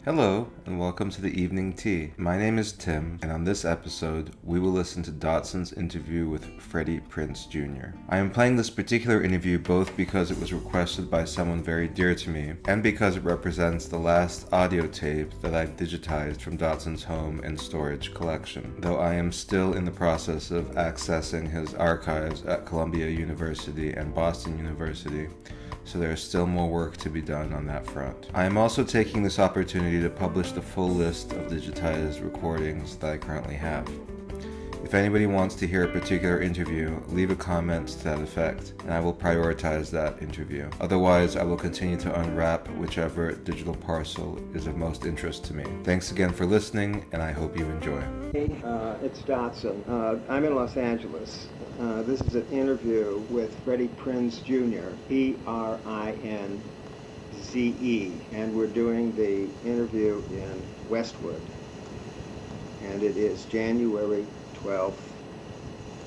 Hello, and welcome to the Evening Tea. My name is Tim, and on this episode, we will listen to Dotson's interview with Freddie Prinze Jr. I am playing this particular interview both because it was requested by someone very dear to me, and because it represents the last audio tape that I've digitized from Dotson's home and storage collection, though I am still in the process of accessing his archives at Columbia University and Boston University, so there is still more work to be done on that front. I am also taking this opportunity to publish the full list of digitized recordings that I currently have. If anybody wants to hear a particular interview, leave a comment to that effect, and I will prioritize that interview. Otherwise, I will continue to unwrap whichever digital parcel is of most interest to me. Thanks again for listening, and I hope you enjoy. Hey, it's Dotson. I'm in Los Angeles. This is an interview with Freddie Prinze Jr., P-R-I-N-Z-E, and we're doing the interview in Westwood, and it is January 12th,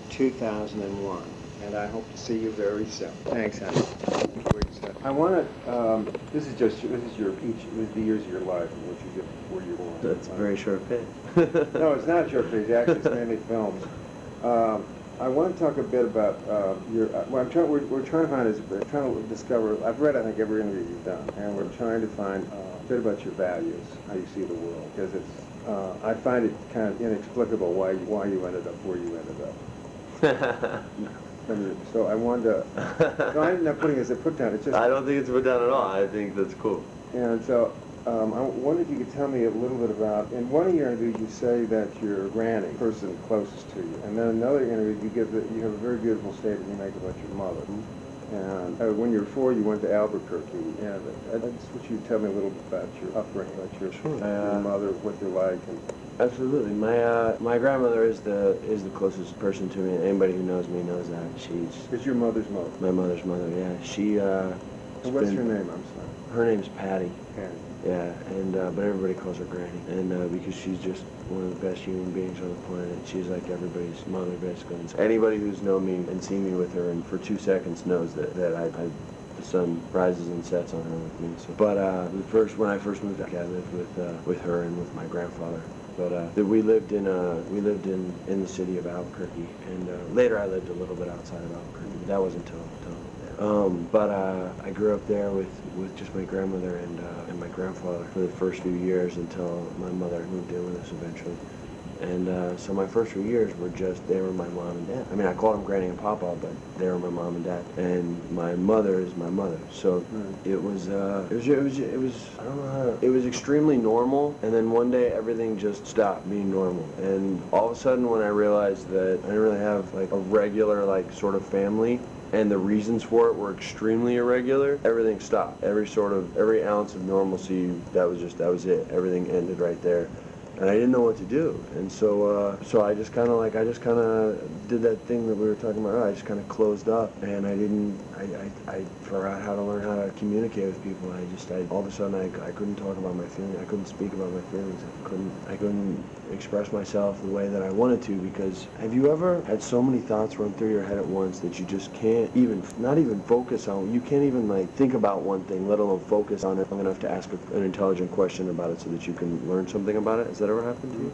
2001, and I hope to see you very soon. Thanks, honey. I want to. This is your the years of your life and what you did before you were born. That's a very short page. No, it's not your page. Actually, it's mainly films. I want to talk a bit about your. What we're trying to find is we're trying to discover. I've read I think every interview you've done, and we're trying to find a bit about your values, how you see the world, because it's. I find it kind of inexplicable why you ended up where you ended up. So I wanted to. No, I'm not putting it as a put down. It's just. I don't think it's put down at all. I think that's cool. And so I wondered if you could tell me a little bit about. In one of your interviews, you say that your granny, the person closest to you, and then another interview, you have a very beautiful statement you make about your mother. And when you were 4, you went to Albuquerque. And I just wish you'd tell me a little bit about your upbringing, about your mother, what they're like. And Absolutely. My grandmother is the closest person to me. Anybody who knows me knows that. It's your mother's mother. My mother's mother. Yeah. She. And what's her name? I'm sorry. Her name's Patty. Patty. Yeah, and but everybody calls her Granny, and because she's just one of the best human beings on the planet. She's like everybody's mother, basically. And so anybody who's known me and seen me with her, and for 2 seconds knows that the sun rises and sets on her with me. So, but when I first moved, I lived with her and with my grandfather. But we lived in the city of Albuquerque, and later I lived a little bit outside of Albuquerque. But that wasn't until. But I grew up there with just my grandmother and my grandfather for the first few years until my mother moved in with us eventually. And so my first few years they were my mom and dad. I mean, I called them Granny and Papa, but they were my mom and dad. And my mother is my mother. So it was I don't know how it was extremely normal. And then one day everything just stopped being normal. And all of a sudden when I realized that I didn't really have like a regular like sort of family, and the reasons for it were extremely irregular, everything stopped. Every ounce of normalcy, that was it. Everything ended right there. And I didn't know what to do. And so I just kind of did that thing that we were talking about. I just kind of closed up, and I forgot how to learn how to communicate with people. All of a sudden I couldn't talk about my feelings. I couldn't speak about my feelings. I couldn't express myself the way that I wanted to, because have you ever had so many thoughts run through your head at once that you just can't not even focus on, you can't even like think about one thing, let alone focus on it long enough to ask an intelligent question about it so that you can learn something about it? Has that ever happened to you?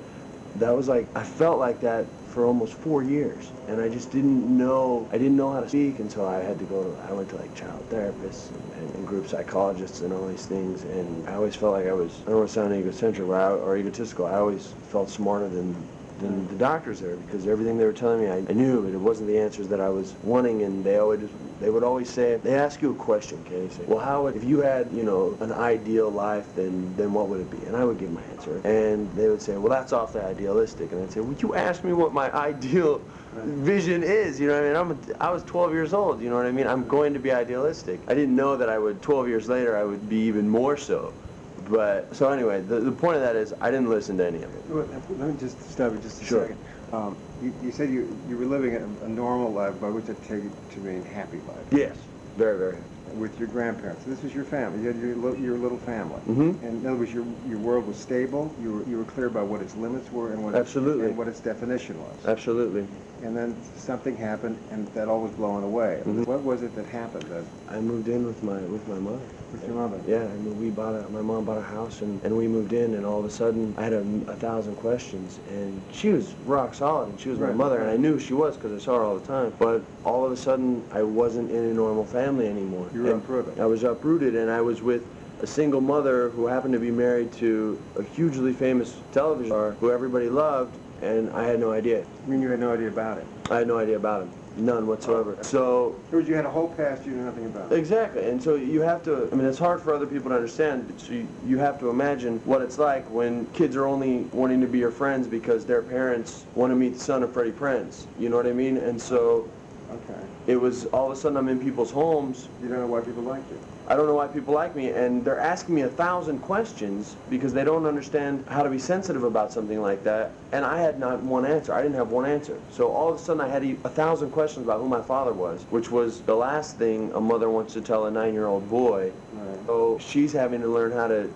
That was like, I felt like that for almost 4 years, and I just didn't know how to speak until I went to like child therapists and group psychologists and all these things, and I always felt like I don't want to sound egocentric or egotistical, I always felt smarter than the doctors there, because everything they were telling me, I knew, but it wasn't the answers that I was wanting, and they would always say, they ask you a question, okay, they say, well, if you had, an ideal life, then what would it be? And I would give my answer, and they would say, well, that's awfully idealistic, and I'd say, would you ask me what my ideal vision is? You know what I mean? I was 12 years old, you know what I mean? I'm going to be idealistic. I didn't know that 12 years later, I would be even more so. But, so anyway, the point of that is, I didn't listen to any of it. Let me just stop you just a second. You said you were living a normal life, by which I take it to mean happy life. Yes, very, very happy. with your grandparents. This was your family. You had your little family. Mm-hmm. And in other words, your world was stable. You were clear about what its limits were and what Absolutely. and what its definition was. Absolutely. And then something happened, and that all was blown away. Mm-hmm. What was it that happened? I moved in with my mother. With your mother? Yeah, I mean, my mom bought a house, and we moved in, and all of a sudden, I had 1,000 questions, and she was rock solid, and she was my Right, mother, right. and I knew she was because I saw her all the time, but all of a sudden, I wasn't in a normal family anymore. You were And uprooted. I was uprooted, and I was with a single mother who happened to be married to a hugely famous television star who everybody loved, and I had no idea. I mean, you had no idea about it. I had no idea about him. None whatsoever. So In other words, you had a whole past you knew nothing about. exactly, and so you have to, I mean, it's hard for other people to understand, so you have to imagine what it's like when kids are only wanting to be your friends because their parents want to meet the son of Freddie Prinze, you know what I mean? And so Okay. it was, all of a sudden I'm in people's homes, You don't know why people like you. I don't know why people like me, and they're asking me 1,000 questions because they don't understand how to be sensitive about something like that, and I had not one answer. I didn't have one answer. So all of a sudden I had 1,000 questions about who my father was, which was the last thing a mother wants to tell a 9-year-old boy. Right. So she's having to learn how to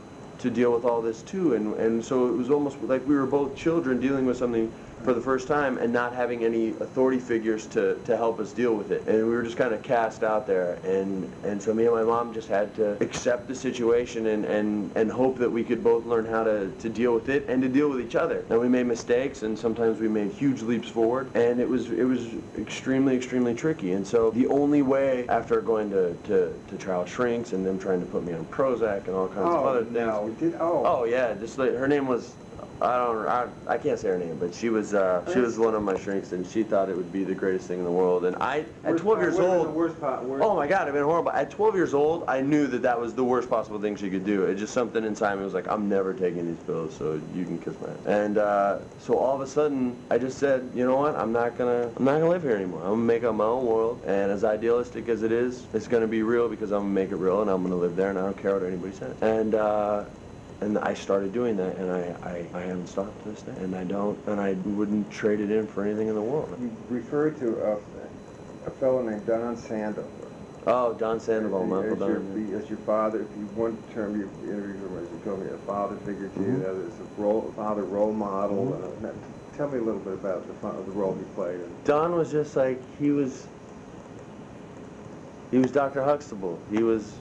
deal with all this too, and so it was almost like we were both children dealing with something for the first time and not having any authority figures to help us deal with it. And we were just kind of cast out there, and so me and my mom just had to accept the situation and hope that we could both learn how to deal with it and to deal with each other. And we made mistakes, and sometimes we made huge leaps forward, and it was extremely tricky. And so the only way, after going to trial shrinks and them trying to put me on Prozac and all kinds of other things. No, oh. Oh yeah, just like, her name was, I can't say her name, but she was one of my shrinks, and she thought it would be the greatest thing in the world. And at 12 years old, oh my God, it'd been horrible. At 12 years old, I knew that was the worst possible thing she could do. It just something inside me was like, I'm never taking these pills, so you can kiss my ass. And so all of a sudden, I just said, you know what? I'm not gonna live here anymore. I'm gonna make up my own world, and as idealistic as it is, it's gonna be real because I'm gonna make it real, and I'm gonna live there, and I don't care what anybody says. And I started doing that, and I haven't stopped to this day, and I wouldn't trade it in for anything in the world. You referred to a fellow named Don Sandoval. Oh, Don Sandoval, my Uncle Don. As your father, if you one term you interviewed him as, you told me, a father figure to you, the other is a father role model. Tell me a little bit about the role he played. Don was just like, he was Dr. Huxtable. He was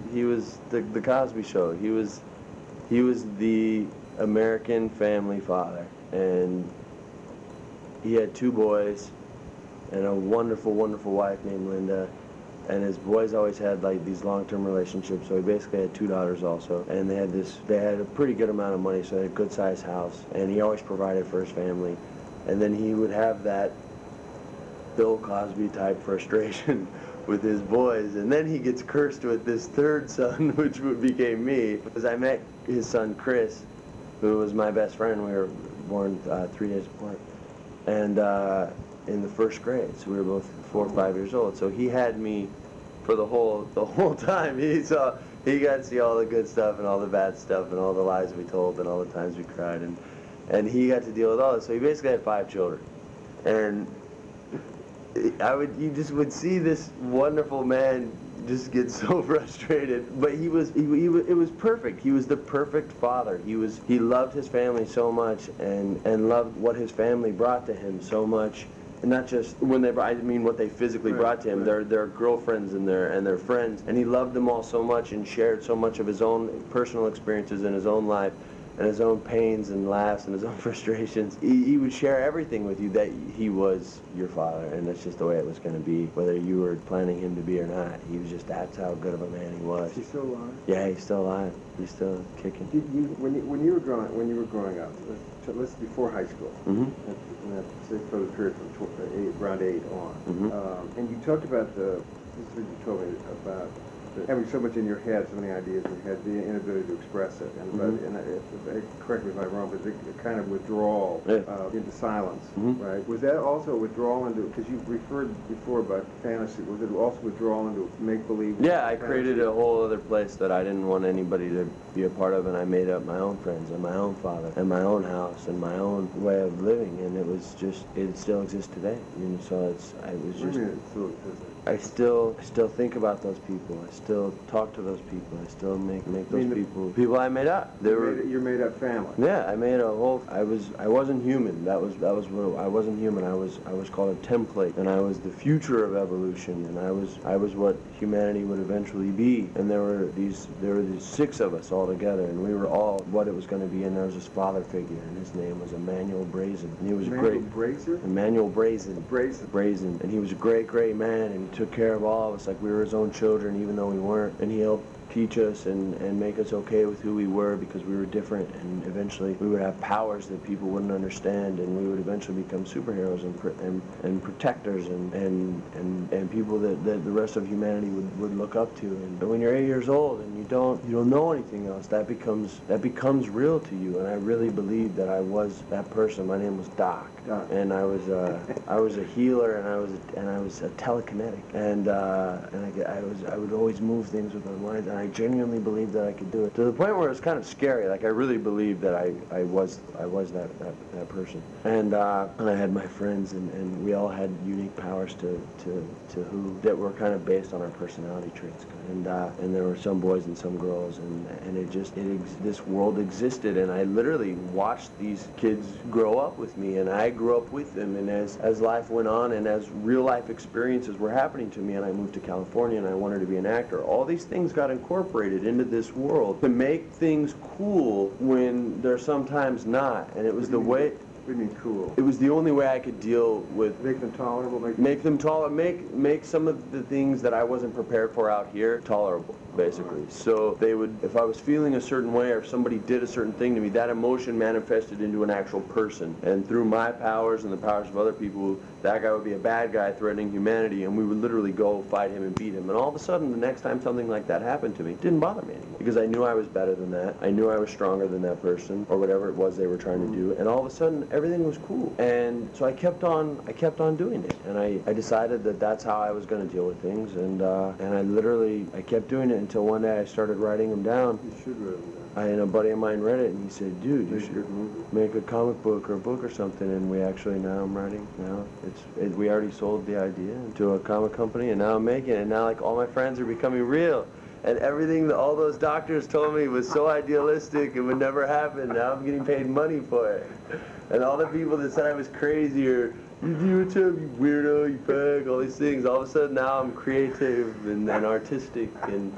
the Cosby Show. He was the American family father, and he had 2 boys and a wonderful wife named Linda, and his boys always had like these long-term relationships, so he basically had 2 daughters also, and they had a pretty good amount of money, so they had a good-sized house, and he always provided for his family. And then he would have that Bill Cosby type frustration with his boys, and then he gets cursed with this 3rd son, which became me, because I met his son Chris, who was my best friend. We were born 3 days apart, and in the 1st grade, so we were both 4 or 5 years old. So he had me for the whole time. He got to see all the good stuff and all the bad stuff and all the lies we told and all the times we cried, and he got to deal with all this. So he basically had 5 children, and you just would see this wonderful man just get so frustrated, but it was perfect. He was the perfect father. He loved his family so much, and loved what his family brought to him so much, and not just when what they physically brought to him, their girlfriends and their friends, and he loved them all so much and shared so much of his own personal experiences in his own life, and his own pains and laughs and his own frustrations. He would share everything with you, that he was your father, and that's just the way it was going to be, whether you were planning him to be or not. He was just, that's how good of a man he was. Is he still alive? Yeah, he's still alive. He's still kicking. When you were growing up, let's before high school, say for the period from around 8 on, and you talked about this is what you told me about having so much in your head, so many ideas in your head, the inability to express it, and correct me if I'm wrong, but the kind of withdrawal into silence, right? Was that also withdrawal into, because you referred before about fantasy, was it also withdrawal into make-believe? Yeah, I created a whole other place that I didn't want anybody to be a part of, and I made up my own friends and my own father and my own house and my own way of living, and it still exists today. So it was just. What do you mean it still exists? I still think about those people. I still talk to those people. I still make those people I made up. You made up family. Yeah, I made a whole. I wasn't human. That was what I wasn't human. I was called a template, and I was the future of evolution, and I was what humanity would eventually be. And there were these 6 of us all together, and we were all what it was going to be. And there was this father figure, and his name was Emmanuel Brazen, and he was Emmanuel Brazen. Brazen, and he was a great man, and he took care of all of us like we were his own children, even though we weren't. And he helped teach us and make us okay with who we were because we were different, and eventually we would have powers that people wouldn't understand, and we would eventually become superheroes and protectors and people that the rest of humanity would look up to. And when you're 8 years old and you don't know anything else, that becomes real to you. And I really believed that I was that person. My name was Doc. And I was a healer, and I was a telekinetic, and I would always move things with my mind, and I genuinely believed that I could do it to the point where it was kind of scary. Like I really believed that I was that person, and I had my friends, and we all had unique powers that were kind of based on our personality traits, and there were some boys and some girls, and this world existed, and I literally watched these kids grow up with me, and I grew up with them, and as life went on and as real life experiences were happening to me, and I moved to California and I wanted to be an actor, all these things got incorporated into this world to make things cool when they're sometimes not, and it was the way. What do you mean cool? It was the only way I could deal with. Make them tolerable? Make them tolerable. Make some of the things that I wasn't prepared for out here tolerable, basically. So they would, if I was feeling a certain way or if somebody did a certain thing to me, that emotion manifested into an actual person. And through my powers and the powers of other people, that guy would be a bad guy threatening humanity, and we would literally go fight him and beat him. And all of a sudden, the next time something like that happened to me, it didn't bother me anymore. Because I knew I was better than that. I knew I was stronger than that person, or whatever it was they were trying to do. And all of a sudden, everything was cool. And so I kept on doing it. And I decided that that's how I was going to deal with things. And I kept doing it until one day I started writing them down. You should write them down. And a buddy of mine read it, and he said, dude, you should make a comic book or a book or something. And we actually, now I'm writing, now we already sold the idea to a comic company, and now I'm making it. And now like all my friends are becoming real. And everything that all those doctors told me was so idealistic, it would never happen. Now I'm getting paid money for it. And all the people that said I was crazy or you do it too, you weirdo, you peg, all these things, all of a sudden now I'm creative and artistic and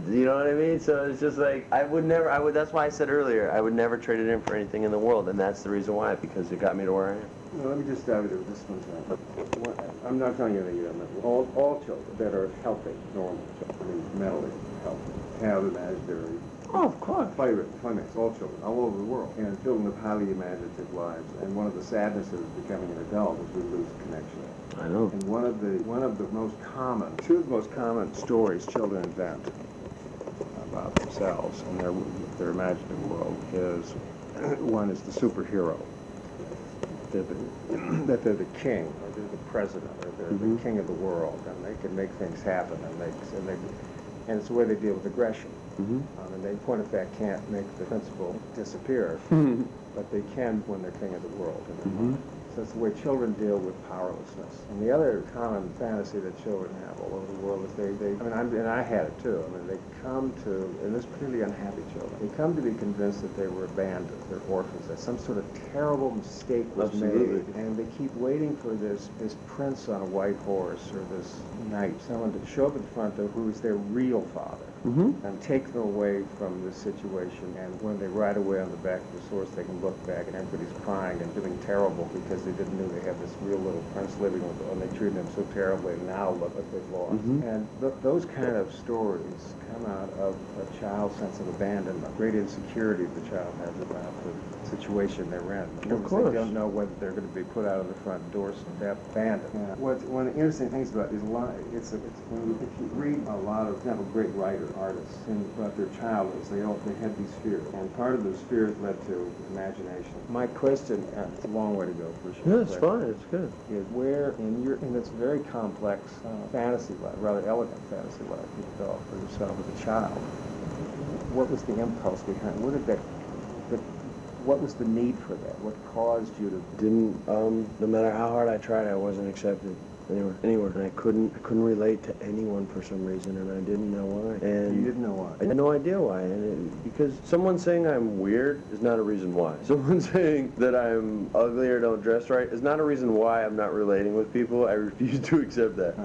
you know what I mean? So it's just like, that's why I said earlier, I would never trade it in for anything in the world, and that's the reason why, because it got me to where I am. Well, let me just dive into this one. I'm not telling you anything you don't know. All children that are healthy, normal children, I mean mentally healthy, have imaginary playmates, all children, all over the world, and children live highly imaginative lives. And one of the sadnesses of becoming an adult is we lose connection. I know. And two of the most common stories children invent about themselves and their imaginative world is, one is the superhero. That they're the king, or they're the president, or they're the king of the world, and they can make things happen, and it's the way they deal with aggression. And they, in point of fact, can't make the principle disappear, but they can when they're king of the world. So it's the way children deal with powerlessness. And the other common fantasy that children have all over the world is and I had it too. I mean, they come to, and this particularly unhappy children, they come to be convinced that they were abandoned, they're orphans, that some sort of terrible mistake was made, and they keep waiting for this prince on a white horse or this knight, someone to show up in front of who is their real father. And take them away from this situation, and when they ride away on the back of the horse, they can look back and everybody's crying and feeling terrible because they didn't know they had this real little prince living with them, and they treated them so terribly, and now look what they've lost. And those kind of stories come out of a child's sense of abandonment, great insecurity the child has about the situation they're in. Of course. They don't know whether they're going to be put out of the front door, so they're abandoned. One of the interesting things about it is if you read a lot of great writers, artists, and about their childhoods, they had these fears, and part of those fears led to imagination. My question, it's a long way to go for sure. Yeah, it's fine, it's good. Is where in this very complex fantasy life, rather elegant fantasy life you developed for yourself as a child, what was the impulse behind? What was the need for that? What caused you to? No matter how hard I tried, I wasn't accepted. anywhere. And I couldn't relate to anyone for some reason, and I didn't know why. And You didn't know why? I had no idea why, because someone saying I'm weird is not a reason why. Someone saying that I'm ugly or don't dress right is not a reason why I'm not relating with people. I refuse to accept that.